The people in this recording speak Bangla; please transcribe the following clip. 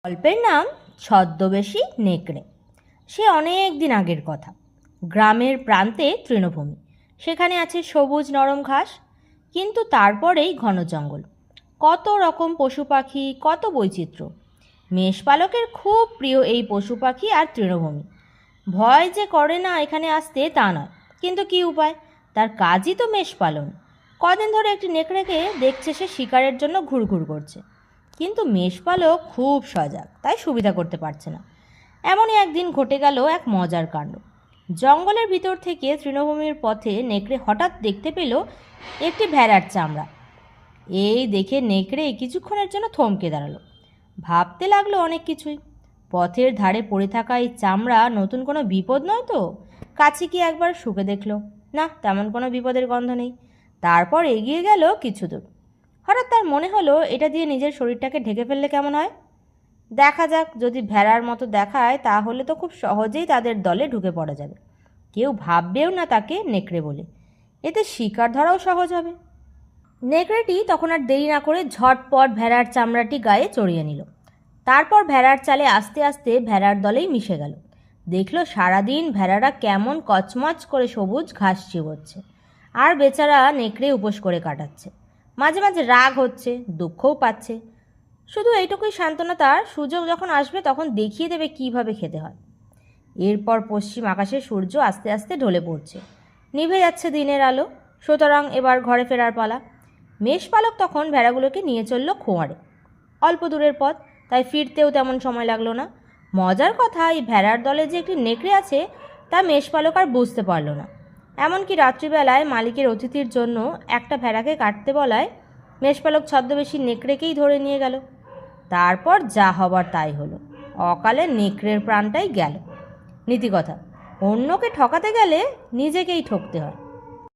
গল্পের নাম ছদ্মবেশী নেকড়ে। সে অনেক দিন আগের কথা। গ্রামের প্রান্তে তৃণভূমি, সেখানে আছে সবুজ নরম ঘাস, কিন্তু তারপরেই ঘন জঙ্গল, কত রকম পশু পাখি, কত বৈচিত্র্য। মেষপালকের খুব প্রিয় এই পশু পাখি আর তৃণভূমি। ভয় যে করে না এখানে আসতে তা নয়, কিন্তু কি উপায়, তার কাজই তো মেষ পালন। কদিন ধরে একটি নেকড়েকে দেখছে সে শিকারের জন্য ঘুরঘুর করছে, কিন্তু মেষপালক খুব সজাগ, তাই সুবিধা করতে পারছে না। এমনই একদিন ঘটে গেল এক মজার কাণ্ড। জঙ্গলের ভিতর থেকে তৃণভূমির পথে নেকড়ে হঠাৎ দেখতে পেল একটি ভেড়ার চামড়া। এই দেখে নেকড়ে কিছুক্ষণের জন্য থমকে দাঁড়ালো, ভাবতে লাগলো অনেক কিছুই। পথের ধারে পড়ে থাকা এই চামড়া নতুন কোনো বিপদ নয় তো? কাছে গিয়ে একবার শুকে দেখলো, না, তেমন কোনো বিপদের গন্ধ নেই। তারপর এগিয়ে গেল কিছু দূর। হঠাৎ তার মনে হলো এটা দিয়ে নিজের শরীরটাকে ঢেকে ফেললে কেমন হয়। দেখা যাক, যদি ভেড়ার মতো দেখায় তাহলে তো খুব সহজেই তাদের দলে ঢুকে পড়া যাবে। কেউ ভাববেও না তাকে নেকড়ে বলে, এতে শিকার ধরাও সহজ হবে। নেকড়েটি তখন আর দেরি না করে ঝটপট ভেড়ার চামড়াটি গায়ে চড়িয়ে নিল। তারপর ভেড়ার চালে আস্তে আস্তে ভেড়ার দলেই মিশে গেল। দেখলো সারাদিন ভেড়ারা কেমন কচমচ করে সবুজ ঘাস চিবোচ্ছে, আর বেচারা নেকড়ে উপোস করে কাটাচ্ছে। মাঝে মাঝে রাগ হচ্ছে, দুঃখও পাচ্ছে। শুধু এইটুকুই সান্ত্বনা তার, সুযোগ যখন আসবে তখন দেখিয়ে দেবে কিভাবে খেতে হয়। এরপর পশ্চিম আকাশে সূর্য আস্তে আস্তে ঢলে পড়ছে, নিভে যাচ্ছে দিনের আলো। সুতরাং এবার ঘরে ফেরার পালা। মেষপালক তখন ভেড়াগুলোকে নিয়ে চলল খোঁয়াড়ে। অল্প দূরের পথ, তাই ফিরতেও তেমন সময় লাগলো না। মজার কথা, এই ভেড়ার দলে যে একটি নেকড়ে আছে তা মেষপালক আর বুঝতে পারল না। এমনকি রাত্রিবেলায় মালিকের অতিথির জন্য একটা ভেড়াকে কাটতে বলায় মেষপালক ছদ্মবেশী নেকড়েকেই ধরে নিয়ে গেল। তারপর যা হবার তাই হলো, অকালে নেকড়ের প্রাণটাই গেল। নীতিকথা, অন্যকে ঠকাতে গেলে নিজেকেই ঠকতে হয়।